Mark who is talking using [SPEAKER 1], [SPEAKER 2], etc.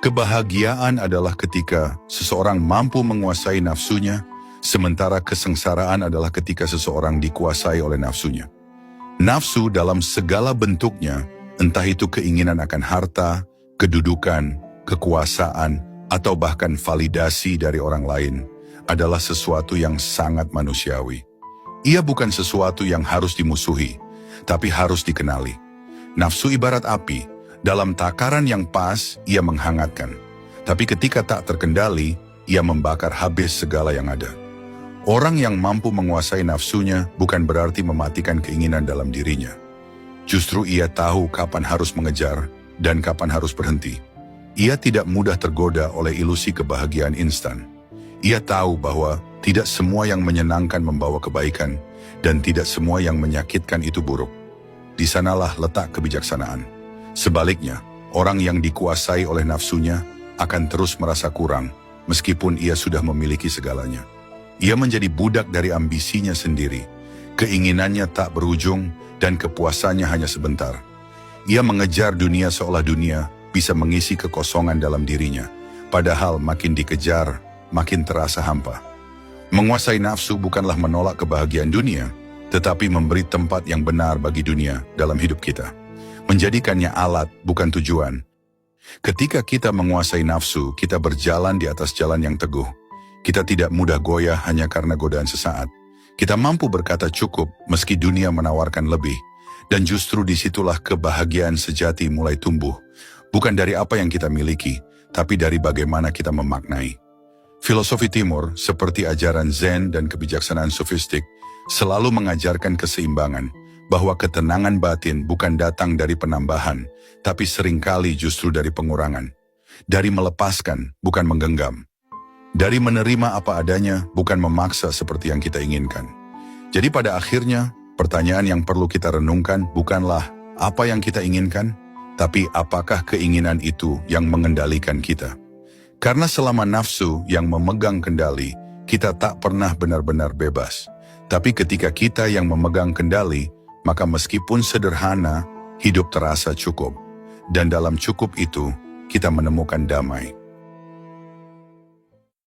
[SPEAKER 1] Kebahagiaan adalah ketika seseorang mampu menguasai nafsunya, sementara kesengsaraan adalah ketika seseorang dikuasai oleh nafsunya. Nafsu dalam segala bentuknya, entah itu keinginan akan harta, kedudukan, kekuasaan, atau bahkan validasi dari orang lain, adalah sesuatu yang sangat manusiawi. Ia bukan sesuatu yang harus dimusuhi, tapi harus dikenali. Nafsu ibarat api, dalam takaran yang pas ia menghangatkan. Tapi ketika tak terkendali, ia membakar habis segala yang ada. Orang yang mampu menguasai nafsunya bukan berarti mematikan keinginan dalam dirinya. Justru ia tahu kapan harus mengejar dan kapan harus berhenti. Ia tidak mudah tergoda oleh ilusi kebahagiaan instan. Ia tahu bahwa tidak semua yang menyenangkan membawa kebaikan dan tidak semua yang menyakitkan itu buruk. Di sanalah letak kebijaksanaan. Sebaliknya, orang yang dikuasai oleh nafsunya akan terus merasa kurang meskipun ia sudah memiliki segalanya. Ia menjadi budak dari ambisinya sendiri. Keinginannya tak berujung dan kepuasannya hanya sebentar. Ia mengejar dunia seolah dunia bisa mengisi kekosongan dalam dirinya. Padahal makin dikejar, makin terasa hampa. Menguasai nafsu bukanlah menolak kebahagiaan dunia, tetapi memberi tempat yang benar bagi dunia dalam hidup kita. Menjadikannya alat, bukan tujuan. Ketika kita menguasai nafsu, kita berjalan di atas jalan yang teguh. Kita tidak mudah goyah hanya karena godaan sesaat. Kita mampu berkata cukup meski dunia menawarkan lebih. Dan justru disitulah kebahagiaan sejati mulai tumbuh. Bukan dari apa yang kita miliki, tapi dari bagaimana kita memaknai. Filosofi Timur, seperti ajaran Zen dan kebijaksanaan sofistik, selalu mengajarkan keseimbangan, bahwa ketenangan batin bukan datang dari penambahan, tapi seringkali justru dari pengurangan. Dari melepaskan, bukan menggenggam. Dari menerima apa adanya, bukan memaksa seperti yang kita inginkan. Jadi pada akhirnya, pertanyaan yang perlu kita renungkan bukanlah apa yang kita inginkan, tapi apakah keinginan itu yang mengendalikan kita. Karena selama nafsu yang memegang kendali, kita tak pernah benar-benar bebas. Tapi ketika kita yang memegang kendali, maka meskipun sederhana, hidup terasa cukup. Dan dalam cukup itu, kita menemukan damai.